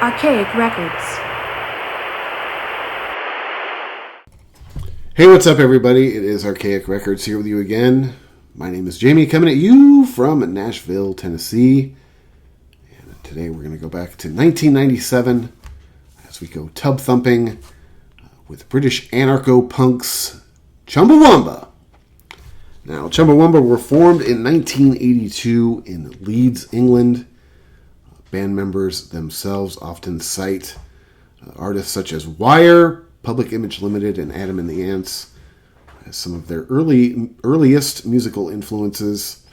Archaic Records. Hey, what's up, everybody? It is Archaic Records here with you again. My name is Jamie, coming at you from Nashville, Tennessee. And today we're going to go back to 1997 as we go tub thumping with British anarcho-punks Chumbawamba. Now, Chumbawamba were formed in 1982 in Leeds, England. Band members themselves often cite artists such as Wire, Public Image Limited, and Adam and the Ants as some of their earliest musical influences.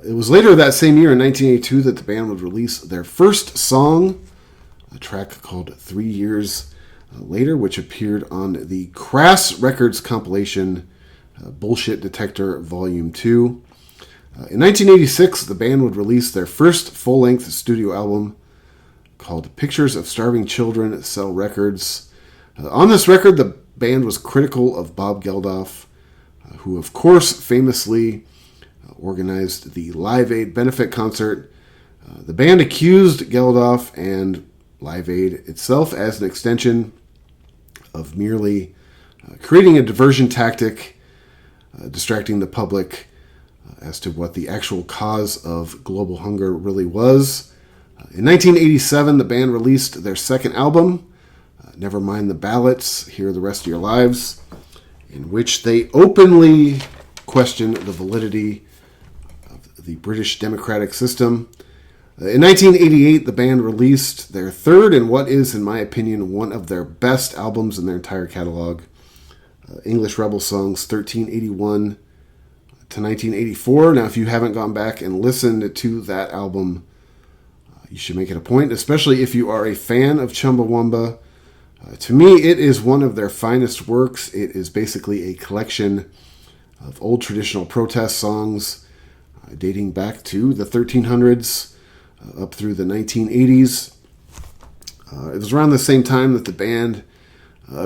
It was later that same year in 1982 that the band would release their first song, a track called 3 Years Later, which appeared on the Crass Records compilation Bullshit Detector Volume 2. In 1986, the band would release their first full-length studio album called Pictures of Starving Children Sell Records. On this record, the band was critical of Bob Geldof, who, of course, famously organized the Live Aid benefit concert. The band accused Geldof and Live Aid itself as an extension of merely creating a diversion tactic, distracting the public as to what the actual cause of global hunger really was. In 1987, the band released their second album, Never Mind the Ballots, Here the Rest of Your Lives, in which they openly questioned the validity of the British democratic system. In 1988, the band released their third and what is, in my opinion, one of their best albums in their entire catalog, English Rebel Songs 1381 to 1984. Now, if you haven't gone back and listened to that album, you should make it a point, especially if you are a fan of Chumbawamba. To me, it is one of their finest works. It is basically a collection of old traditional protest songs dating back to the 1300s up through the 1980s. It was around the same time that the band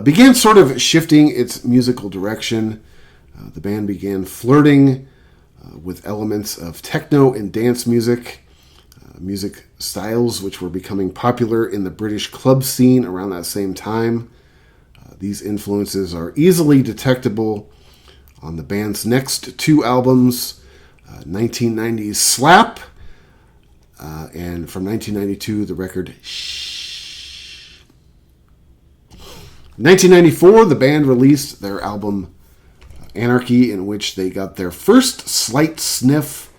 began sort of shifting its musical direction. The band began flirting with elements of techno and dance music, music styles which were becoming popular in the British club scene around that same time. These influences are easily detectable on the band's next two albums, 1990's Slap, and from 1992, the record Shh. In 1994, the band released their album Anarchy, in which they got their first slight sniff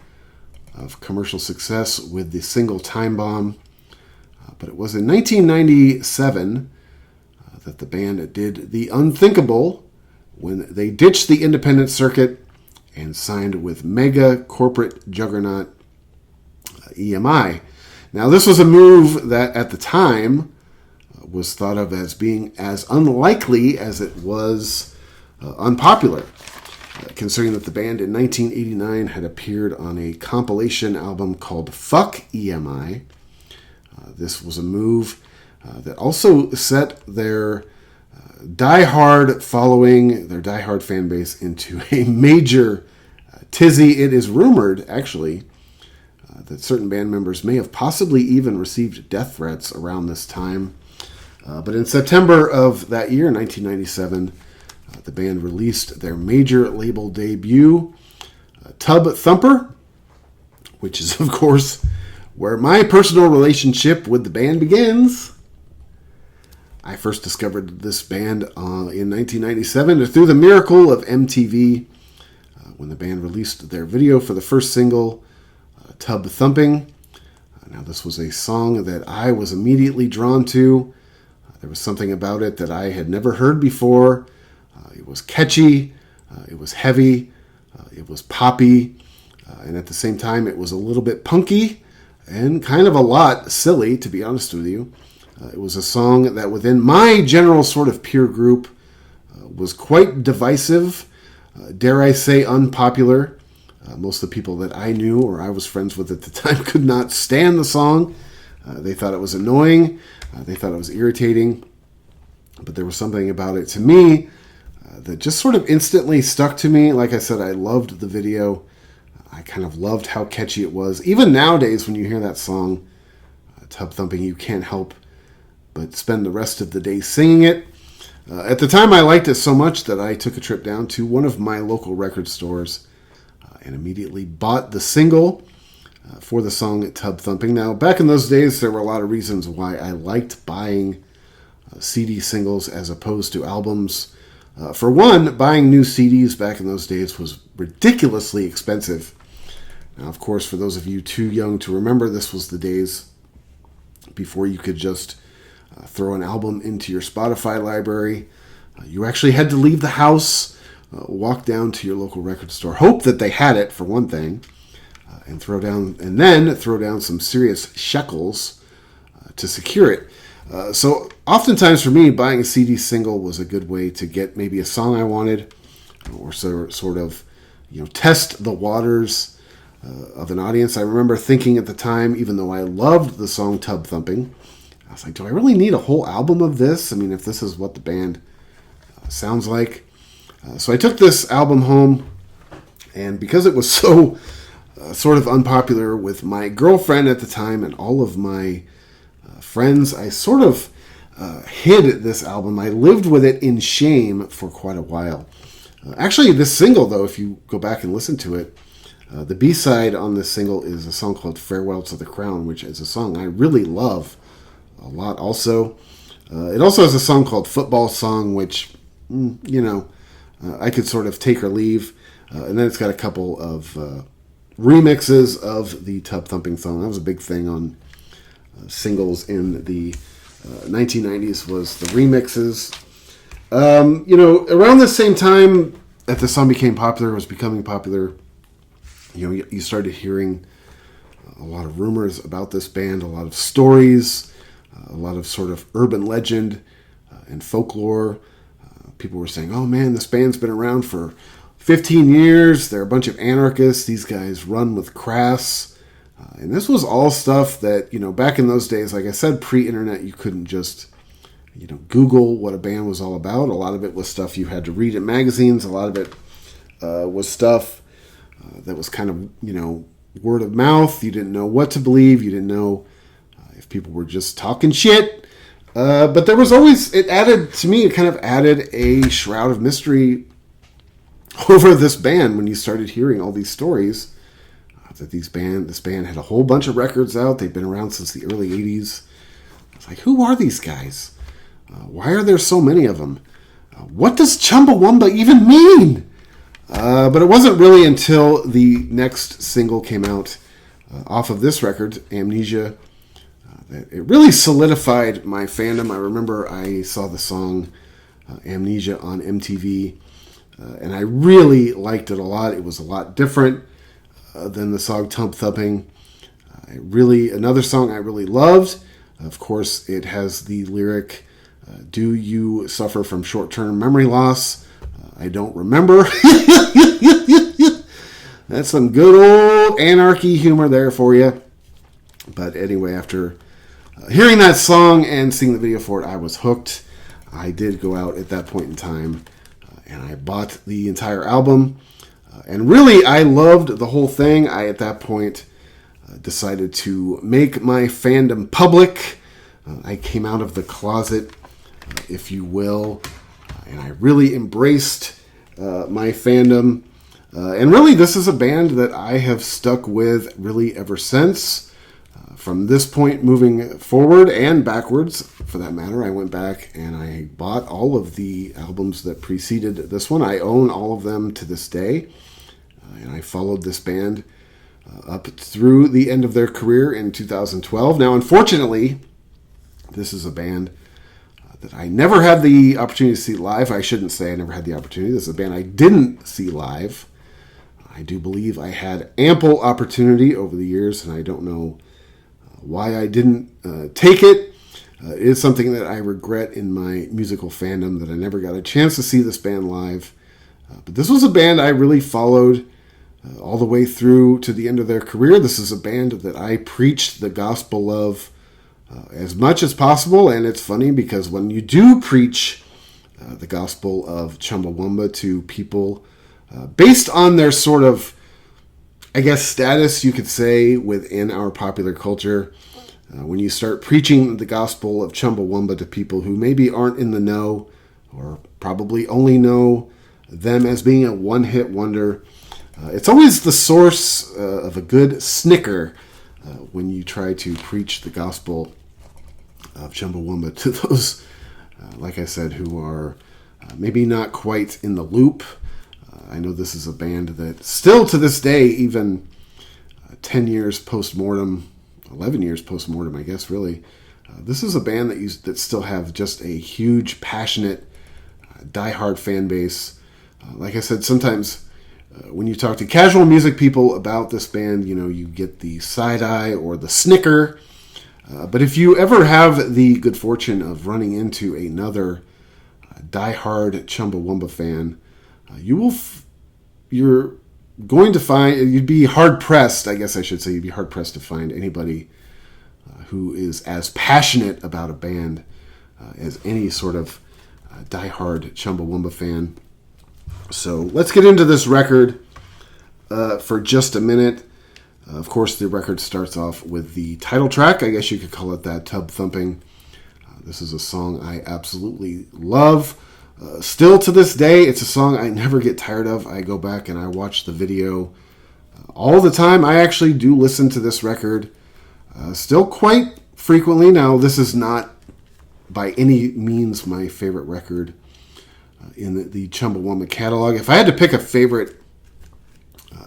of commercial success with the single Time Bomb. But it was in 1997 that the band did the unthinkable when they ditched the independent circuit and signed with mega corporate juggernaut EMI. Now, this was a move that at the time was thought of as being as unlikely as it was unpopular, considering that the band in 1989 had appeared on a compilation album called Fuck EMI. This was a move that also set their diehard following, their diehard fan base, into a major tizzy. It is rumored, actually, that certain band members may have possibly even received death threats around this time. But in September of that year, 1997, the band released their major label debut, Tubthumper, which is, of course, where my personal relationship with the band begins. I first discovered this band in 1997 through the miracle of MTV, when the band released their video for the first single, Tubthumping. Now, this was a song that I was immediately drawn to. There was something about it that I had never heard before. It was catchy, it was heavy, it was poppy, and at the same time it was a little bit punky and kind of a lot silly, to be honest with you. It was a song that within my general sort of peer group was quite divisive, dare I say unpopular. Most of the people that I knew or I was friends with at the time could not stand the song. They thought it was annoying, they thought it was irritating, but there was something about it to me that just sort of instantly stuck to me. Like I said, I loved the video. I kind of loved how catchy it was. Even nowadays, when you hear that song, Tub Thumping, you can't help but spend the rest of the day singing it. At the time, I liked it so much that I took a trip down to one of my local record stores and immediately bought the single for the song Tub Thumping. Now, back in those days, there were a lot of reasons why I liked buying CD singles as opposed to albums. For one, buying new CDs back in those days was ridiculously expensive. Now, of course, for those of you too young to remember, this was the days before you could just throw an album into your Spotify library. You actually had to leave the house, walk down to your local record store, hope that they had it for one thing, and then throw down some serious shekels to secure it. So oftentimes for me, buying a CD single was a good way to get maybe a song I wanted, or sort of, test the waters of an audience. I remember thinking at the time, even though I loved the song Tub Thumping, I was like, do I really need a whole album of this? I mean, if this is what the band sounds like. So I took this album home, and because it was so sort of unpopular with my girlfriend at the time and all of my friends, I sort of hid this album. I lived with it in shame for quite a while. Actually, this single, though, if you go back and listen to it, the B-side on this single is a song called Farewell to the Crown, which is a song I really love a lot also. It also has a song called Football Song, which, I could sort of take or leave. And then it's got a couple of remixes of the Tub Thumping song. That was a big thing on singles in the 1990s, was the remixes. Around the same time that the song became popular, was becoming popular, you started hearing a lot of rumors about this band, a lot of stories, a lot of sort of urban legend and folklore. People were saying, oh man, this band's been around for 15 years. They're a bunch of anarchists. These guys run with crass. And this was all stuff that, back in those days, like I said, pre-internet, you couldn't just, Google what a band was all about. A lot of it was stuff you had to read in magazines. A lot of it was stuff that was kind of, word of mouth. You didn't know what to believe. You didn't know if people were just talking shit. But there was always, it kind of added a shroud of mystery over this band when you started hearing all these stories that this band had a whole bunch of records out. They'd been around since the early 80s. It's like, who are these guys? Why are there so many of them? What does Chumbawamba even mean? But it wasn't really until the next single came out off of this record, Amnesia, that it really solidified my fandom. I remember I saw the song Amnesia on MTV, and I really liked it a lot. It was a lot different than the song Tub Thumping. Another song I really loved. Of course, it has the lyric, do you suffer from short-term memory loss? I don't remember. That's some good old anarchy humor there for you. But anyway, after hearing that song and seeing the video for it, I was hooked. I did go out at that point in time and I bought the entire album. And really, I loved the whole thing. I, at that point, decided to make my fandom public. I came out of the closet, if you will, and I really embraced my fandom. And really, this is a band that I have stuck with really ever since. From this point moving forward and backwards, for that matter, I went back and I bought all of the albums that preceded this one. I own all of them to this day. And I followed this band up through the end of their career in 2012. Now, unfortunately, this is a band that I never had the opportunity to see live. I shouldn't say I never had the opportunity. This is a band I didn't see live. I do believe I had ample opportunity over the years, and I don't know why I didn't take it. It is something that I regret in my musical fandom, that I never got a chance to see this band live. But this was a band I really followed all the way through to the end of their career. This is a band that I preached the gospel of as much as possible. And it's funny because when you do preach the gospel of Chumbawamba to people based on their sort of, I guess, status, you could say, within our popular culture, when you start preaching the gospel of Chumbawamba to people who maybe aren't in the know or probably only know them as being a one-hit wonder, it's always the source of a good snicker when you try to preach the gospel of Chumbawamba to those, like I said, who are maybe not quite in the loop. I know this is a band that still to this day, even 10 years post-mortem, 11 years post-mortem, I guess, really, this is a band that still have just a huge, passionate, die-hard fan base. Like I said, sometimes when you talk to casual music people about this band, you get the side-eye or the snicker. But if you ever have the good fortune of running into another die-hard Chumbawamba fan, you're going to find, you'd be hard-pressed, I guess I should say, you'd be hard-pressed to find anybody who is as passionate about a band as any sort of die-hard Chumbawamba fan. So let's get into this record for just a minute. Of course, the record starts off with the title track. I guess you could call it that, Tubthumping. This is a song I absolutely love. Still to this day, it's a song I never get tired of. I go back and I watch the video all the time. I actually do listen to this record still quite frequently. Now, this is not by any means my favorite record in the Chumbawamba catalog. If I had to pick a favorite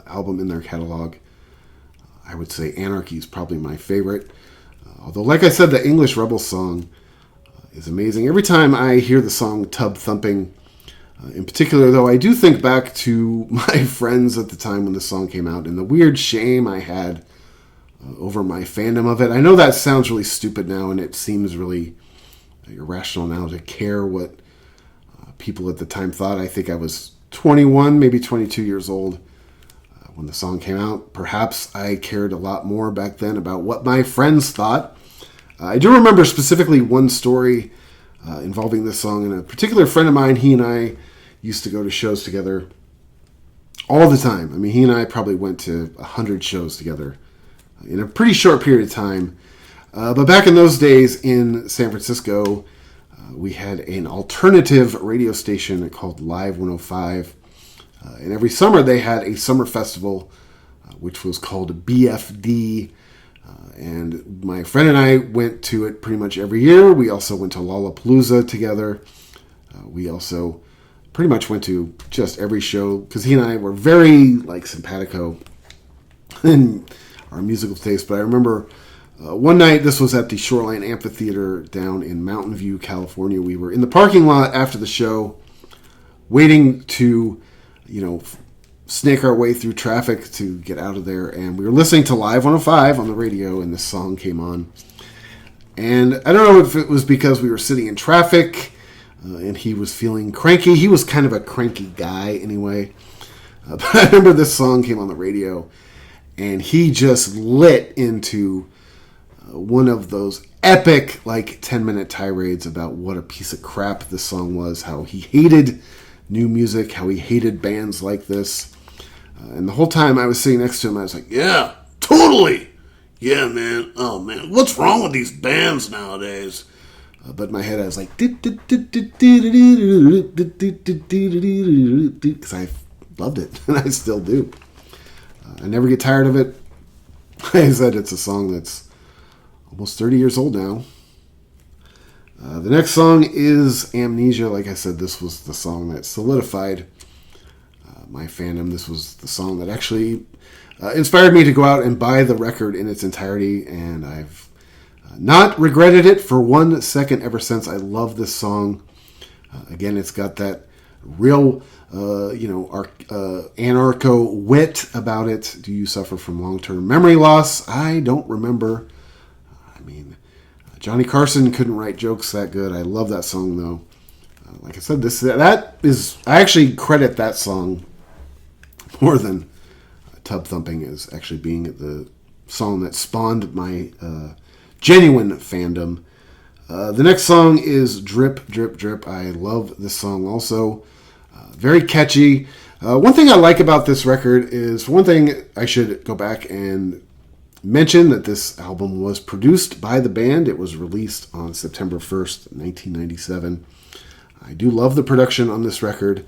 album in their catalog, I would say Anarchy is probably my favorite. Although, like I said, the English Rebel song is amazing. Every time I hear the song Tubthumping, in particular, though, I do think back to my friends at the time when the song came out and the weird shame I had over my fandom of it. I know that sounds really stupid now, and it seems really irrational now to care what people at the time thought. I think I was 21, maybe 22 years old when the song came out. Perhaps I cared a lot more back then about what my friends thought. I do remember specifically one story involving this song, and a particular friend of mine, he and I used to go to shows together all the time. I mean, he and I probably went to 100 shows together in a pretty short period of time. But back in those days in San Francisco, we had an alternative radio station called Live 105. And every summer they had a summer festival, which was called BFD. And my friend and I went to it pretty much every year. We also went to Lollapalooza together. We also pretty much went to just every show because he and I were very simpatico in our musical taste. But I remember one night, this was at the Shoreline Amphitheater down in Mountain View, California. We were in the parking lot after the show, waiting to, snake our way through traffic to get out of there. And we were listening to Live 105 on the radio, and this song came on. And I don't know if it was because we were sitting in traffic and he was feeling cranky. He was kind of a cranky guy anyway. But I remember this song came on the radio, and he just lit into one of those epic 10-minute tirades about what a piece of crap this song was, how he hated new music, how he hated bands like this. And the whole time I was sitting next to him, I was like, yeah, totally. Yeah, man. Oh, man. What's wrong with these bands nowadays? But in my head, I was like, because I loved it, and I still do. I never get tired of it. Like I said, it's a song that's almost 30 years old now. The next song is Amnesia. Like I said, this was the song that solidified my fandom. This was the song that actually inspired me to go out and buy the record in its entirety, and I've not regretted it for 1 second ever since. I love this song. Again, it's got that real, anarcho wit about it. Do you suffer from long-term memory loss? I don't remember. I mean, Johnny Carson couldn't write jokes that good. I love that song, though. Like I said, I actually credit that song more than Tubthumping as actually being the song that spawned my genuine fandom. The next song is Drip, Drip, Drip. I love this song also. Very catchy. One thing I like about this record is, for one thing, I should go back and mention that this album was produced by the band. It was released on September 1st, 1997. I do love the production on this record,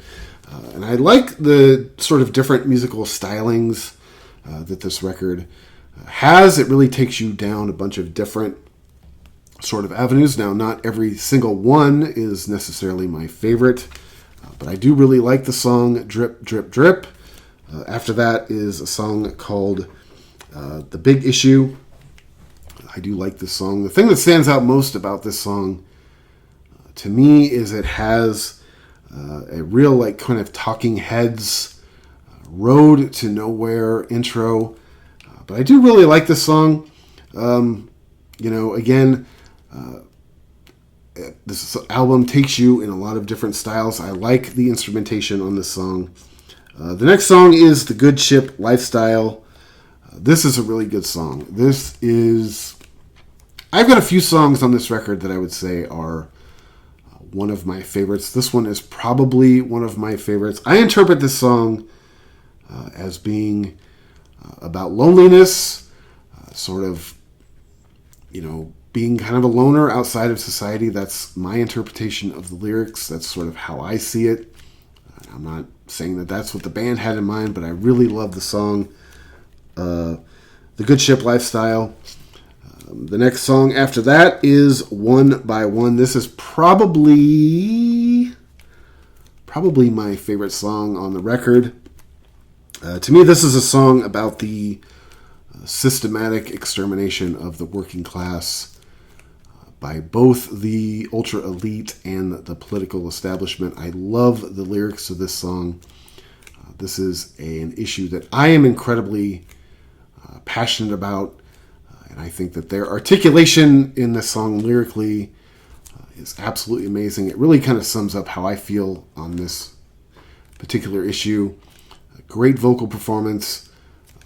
and I like the sort of different musical stylings that this record has. It really takes you down a bunch of different sort of avenues. Now, not every single one is necessarily my favorite, but I do really like the song Drip, Drip, Drip. After that is a song called The Big Issue. I do like this song. The thing that stands out most about this song to me is it has a real like kind of Talking Heads Road to Nowhere intro. But I do really like this song. Again, this album takes you in a lot of different styles. I like the instrumentation on this song. The next song is The Good Ship Lifestyle. This is a really good song. I've got a few songs on this record that I would say are one of my favorites. This one is probably one of my favorites. I interpret this song as being about loneliness, sort of, being kind of a loner outside of society. That's my interpretation of the lyrics. That's sort of how I see it. I'm not saying that that's what the band had in mind, but I really love the song, The Good Ship Lifestyle. The next song after that is One by One. This is probably my favorite song on the record. To me, this is a song about the systematic extermination of the working class by both the ultra elite and the political establishment. I love the lyrics of this song. This is an issue that I am incredibly passionate about. And I think that their articulation in this song lyrically is absolutely amazing. It really kind of sums up how I feel on this particular issue. A great vocal performance,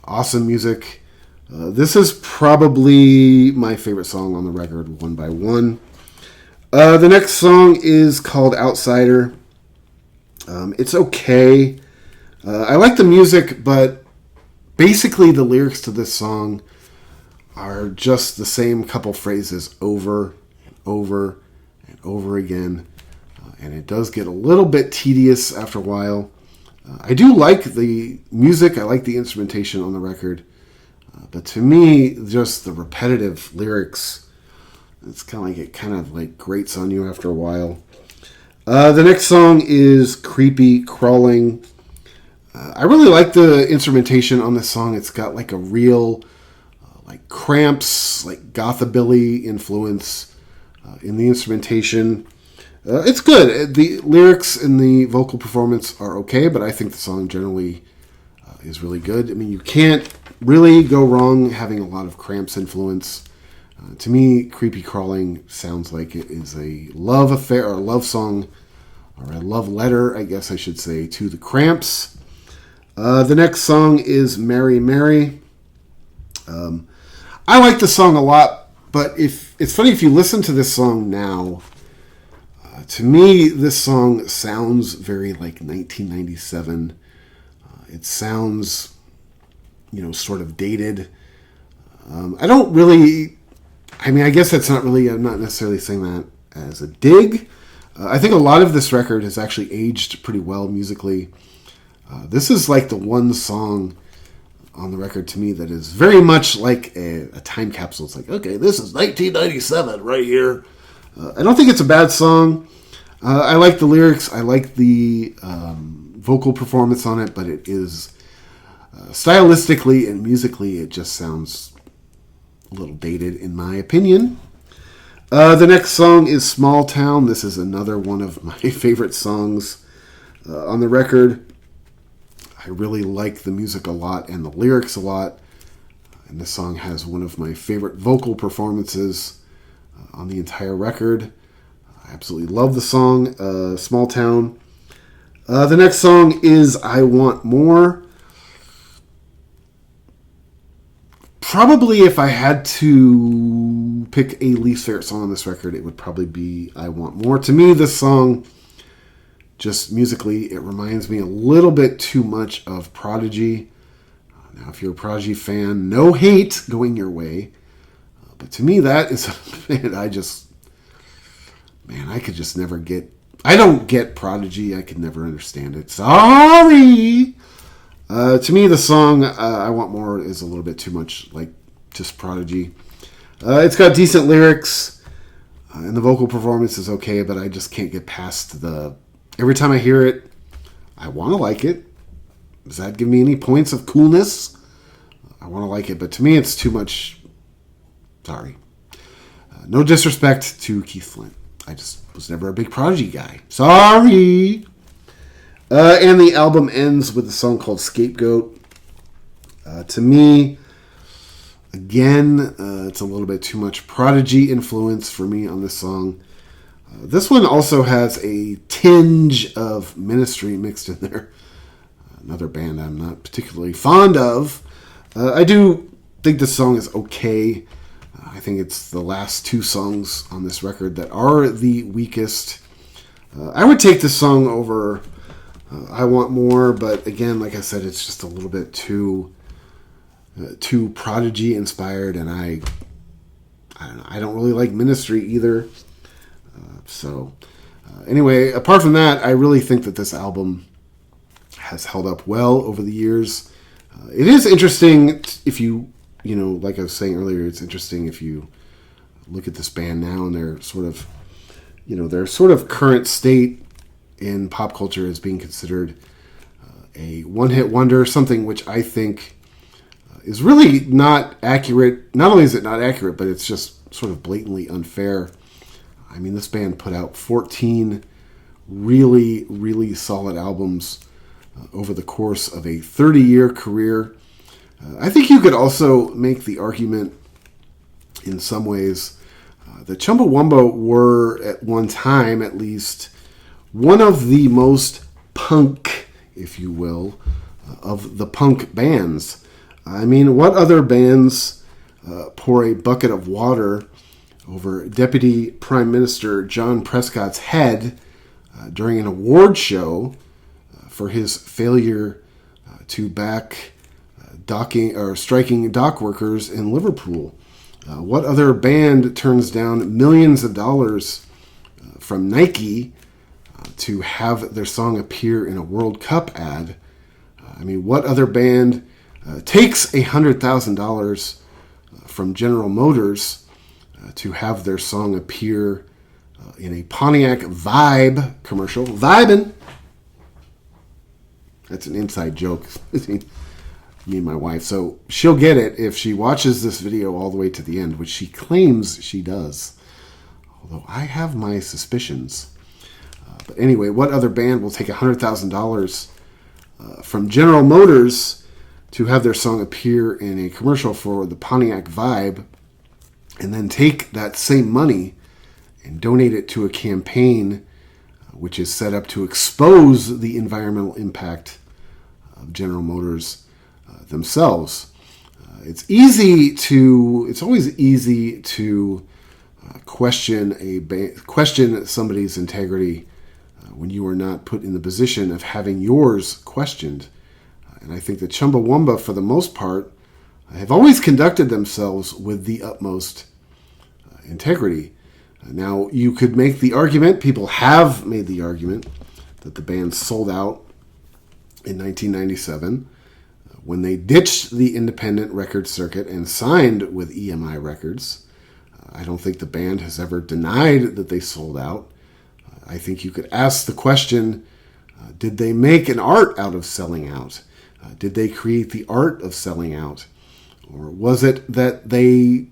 awesome music. This is probably my favorite song on the record, One by One. The next song is called Outsider. It's okay. I like the music, but basically the lyrics to this song are just the same couple phrases over and over and over again. And it does get a little bit tedious after a while. I do like the music. I like the instrumentation on the record. But to me, just the repetitive lyrics, it's kind of like grates on you after a while. The next song is Creepy Crawling. I really like the instrumentation on this song. It's got like a real like Cramps, like gothabilly influence in the instrumentation. It's good. The lyrics and the vocal performance are okay, but I think the song generally is really good. I mean, you can't really go wrong having a lot of Cramps influence. To me, Creepy Crawling sounds like it is a love affair, or a love song, or a love letter, I guess I should say, to the Cramps. The next song is Mary Mary. I like the song a lot, but it's funny if you listen to this song now. To me, this song sounds very like 1997. It sounds, sort of dated. I don't really. I mean, I guess that's not really. I'm not necessarily saying that as a dig. I think a lot of this record has actually aged pretty well musically. This is like the one song on the record to me that is very much like a time capsule. It's like, okay, this is 1997 right here. I don't think it's a bad song. I like the lyrics. I like the vocal performance on it, but it is stylistically and musically, it just sounds a little dated in my opinion. The next song is Small Town. This is another one of my favorite songs on the record. I really like the music a lot and the lyrics a lot. And this song has one of my favorite vocal performances on the entire record. I absolutely love the song, Small Town. The next song is I Want More. Probably if I had to pick a least favorite song on this record, it would probably be I Want More. To me, this song, just musically, it reminds me a little bit too much of Prodigy. Now, if you're a Prodigy fan, no hate going your way. But to me, that is a band I could just never get. I don't get Prodigy. I could never understand it. Sorry! To me, the song I Want More is a little bit too much like just Prodigy. It's got decent lyrics, and the vocal performance is okay, but I just can't get past the... Every time I hear it, I want to like it. Does that give me any points of coolness? I want to like it, but to me, it's too much... Sorry. No disrespect to Keith Flint. I just was never a big Prodigy guy. Sorry! And the album ends with a song called Scapegoat. To me, again, it's a little bit too much Prodigy influence for me on this song. This one also has a tinge of Ministry mixed in there. Another band I'm not particularly fond of. I do think this song is okay. I think it's the last two songs on this record that are the weakest. I would take this song over I Want More, but again, like I said, it's just a little bit too Prodigy inspired, and I don't know. I don't really like Ministry either. Anyway, apart from that, I really think that this album has held up well over the years. It is interesting if you like I was saying earlier, it's interesting if you look at this band now and their sort of current state in pop culture as being considered a one-hit wonder, something which I think is really not accurate. Not only is it not accurate, but it's just sort of blatantly unfair. I mean, this band put out 14 really, really solid albums over the course of a 30-year career. I think you could also make the argument in some ways that Chumbawamba were at one time, at least, one of the most punk, if you will, of the punk bands. I mean, what other bands pour a bucket of water over Deputy Prime Minister John Prescott's head during an award show for his failure to back striking dock workers in Liverpool? What other band turns down millions of dollars from Nike to have their song appear in a World Cup ad? I mean, what other band takes $100,000 from General Motors to have their song appear in a Pontiac Vibe commercial? Vibin'! That's an inside joke. Me and my wife. So she'll get it if she watches this video all the way to the end, which she claims she does. Although I have my suspicions. But anyway, what other band will take $100,000 from General Motors to have their song appear in a commercial for the Pontiac Vibe and then take that same money and donate it to a campaign which is set up to expose the environmental impact of General Motors themselves? It's always easy to question somebody's integrity when you are not put in the position of having yours questioned. And I think that Chumbawamba, for the most part, have always conducted themselves with the utmost integrity. Now, you could make the argument, people have made the argument, that the band sold out in 1997 when they ditched the independent record circuit and signed with EMI Records. I don't think the band has ever denied that they sold out. I think you could ask the question, did they make an art out of selling out? Did they create the art of selling out? Or was it that they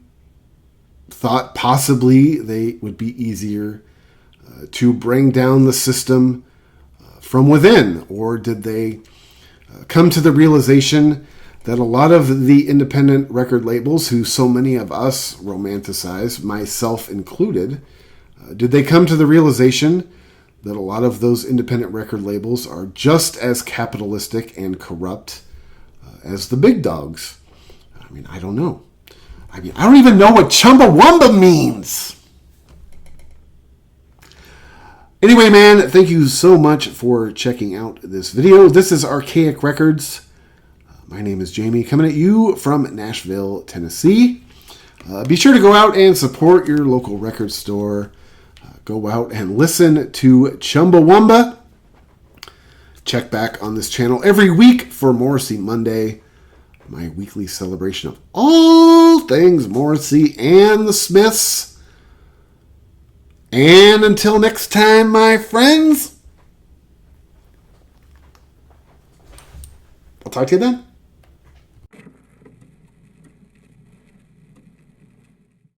thought possibly they would be easier to bring down the system from within? Or did they come to the realization that a lot of the independent record labels, who so many of us romanticize, myself included, did they come to the realization that a lot of those independent record labels are just as capitalistic and corrupt as the big dogs? I mean, I don't know. I don't even know what Chumbawamba means. Anyway, man, thank you so much for checking out this video. This is Archaic Records. My name is Jamie, coming at you from Nashville, Tennessee. Be sure to go out and support your local record store. Go out and listen to Chumbawamba. Check back on this channel every week for Morrissey Monday, my weekly celebration of all things Morrissey and the Smiths. And until next time, my friends, I'll talk to you then.